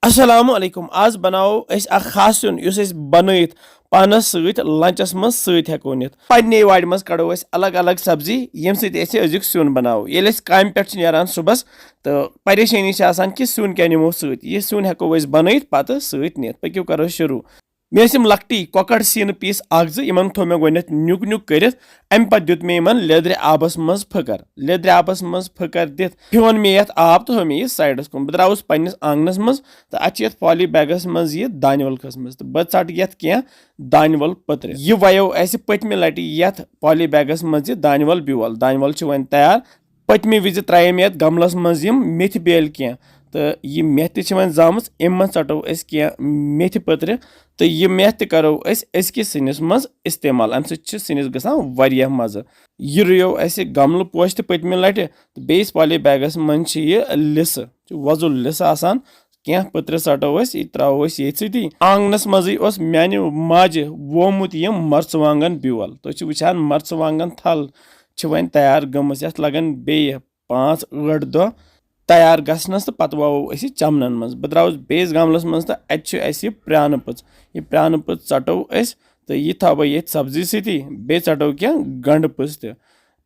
अस्सलामु अलैकुम आज बनाओ अस अख खास सिन युस अस बनैत पानस सत लंचस मज सत हेको नित पन्ने वाड़ मज कड़ो अस अलग अलग सब्जी यम सत अस अजुक सिन बनाओ येल अस काम पे नेरान सुबस तो परेशानी छ आसान कि सिन क्या निमो सत यह सिन हेको अस बनैत पत सत नित पक्यो करो शुरू मे लकटी कॉकड़ सीन पीस इन थो मे गोत नुक नुक कर अम पे दुत मे लेद्र आबस मज फकर लेद्र आबस मज फकर दित फिवन मे ये आब तो मे यह साइडस कुन बह द्राउस पन्निस आंगनस मज तो अच्छे पॉली बैगस मज यह दानवलकस मज तो बह ट ये क्या दानवल पत्र यह वयो अस पतमे लटि ये पॉली बैगस मज यह दानवल ब्योल दानवल वन तैयार पतमे विज त्रयम ये गमलस मज यम मेथ बेल क्या तो यह मेथ वन जाम अम मज षटो क्या मेथ पत्र तो यह मेथ करो अजकिस सिनिस मज इस्तेमाल अम सिनिस गसान वारिया मज़ यह रुयो अस गमल पोश पतमे लटि तो बेस पॉली बैगस मज यह लिस वजुल लिस आसान क्या पत्र सटो यह त्रो ये सी आंगनस मज माने माज वोमुत यम मर्चवांगन ब्योल तो वुचान मर्चवांगन थल वन तैयार गमस ये लगन बे 5-8 दह तैयार गसनस तो पत वो चमनन मज बह द्राउस बेस गमलस मज तो अ प्रान पच यह प्रान पच षटो तो यह थो बह ये सब्जी सती बे षटो क्या गंड पच तो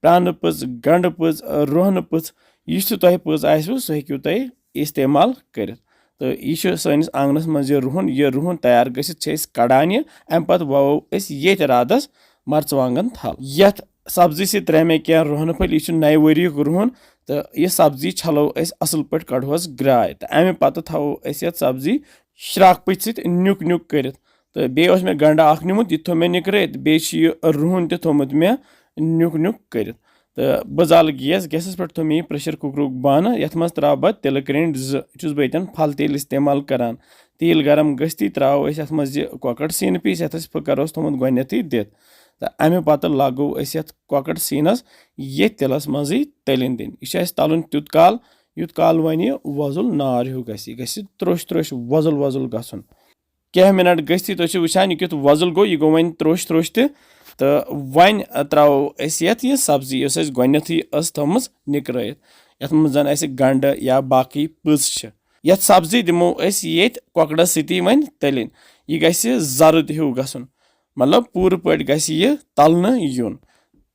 प्रान पच गंड पच रोहन पच यह तुह पच आसो सह हेकू तुम इस्तेमाल कर तो यह सैनिस आंगनस मज यह रुहन तैयार गसित कड़ान यह अम पे वो ये रादस मर्चवांगन थल ये सब्जी से त्रे मे क्या रोहन फल यह नए वरियुक रुहन तो यह सब्जी छलो असल पे कड़ोस ग्राय तो अमे पत थो ये सब्जी श्राक पच सत नुक नुक कर तो बे मे गंडा अख निमुत यह थो मे निकरत बे रुहन ते थोमुत मे नुक नुक कर तो बह जाल गैसस पे थो मे प्रेशर कुकरुक बाना ये मज त्रा बह तिल क्रेंट जुस बह फल तेल इस्तेमाल करान तेल गरम गस्ती त्रो ये मज कॉकड़ सीन पीस ये फकर थोमुत गोथी दित तो अमे पत लागो कॉकड़ सीनस ये तिलस मज तलिन दिन यह तलन तुत काल युत काल वन वजुल नार हूँ त्रोश त्रोश वजुल वजुल गसन क्या मिनट गस्ती तुम वुचान यह वजुल गो यह गो वन त्रोश त्रोश तो वन त्रो यह सब्जी इस गोथी थम निकरत ये मज गंड या बाकी पज ये सब्जी दिमो ये कॉकड़ सती वन तलिन यह गर्द हूँ गसन मतलब पूर पे गह तलन यून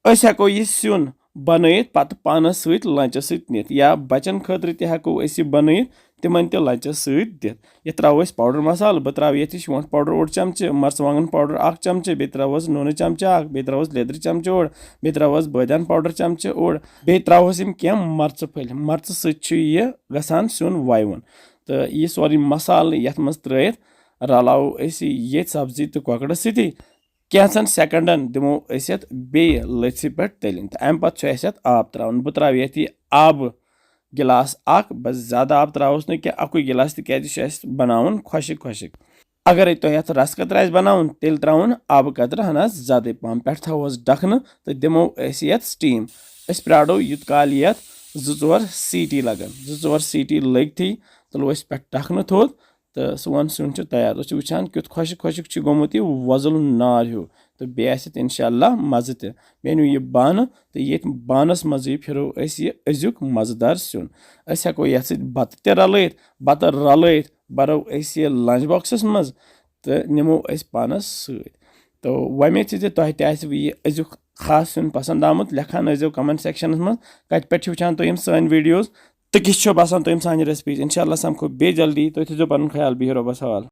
हेको यह सिन बनैत पत पानस सत लंचस सत नित या बचन खतर तेको बनैत तिमन ते लंचस सत दित यह त्रो पाउडर मसाल बह त्रा ये शोंठ पाउडर 1 चमचे मर्चवांगन पाउडर 1 चमचे बे त्रोस नून चमचे 1 बे त्रोस लेद्र चमचे 1 बे त्रोस बदान पाउडर चमचे 1 बे त्रोस क्या मर्च फल मर्च सत यह गसान सिन वायन तो यह सोरी मसाल ये मज त्रित रलाओ ये सब्जी तो कॉकड़ सती कैंसन सेकंडन दिमो बे लथि पे तलिन तो अम पे आब त्रावन बह त्रा ये आब गिलास बस ज्यादा आब त्रावस ना क्या अकु गिलास तक बनावन खुशिक खुशिक अगर तुम ये रस कतर बनावन तेल त्रावन आब कतर हना ज्यादा पहम पे थोस ढकन तो दिमो ये स्टीम प्राड़ो युत काल ये 2-4 सीटी लगन 2-4 सीटी लगती तुलो पे ढकन थोद तो सोन सिन तैयार तो वुचान क्युत खुशिक खुशिक गोमुत यह वजुल नार हूँ तो बे इंशाल्लाह मज़ ते नु यह बान तो ये बानस मज फिरो यह अजुक मज़ेदार सिन हेको ये बत ते रलत बत रलत बरो यह लंच बॉक्सस मज तो निमो पानस सत तो वमे तुह यह अजुक खास सिन पसंद आमुत लेखान ऐजो कमेंट सेक्शन मज कत पे वुचान तुम सान वीडियोज तो किस बसान तुम सान रेसिपीज इंशाल्लाह समखो बे जल्दी तो थो पन ख्याल बिहो रब्बस हवाल।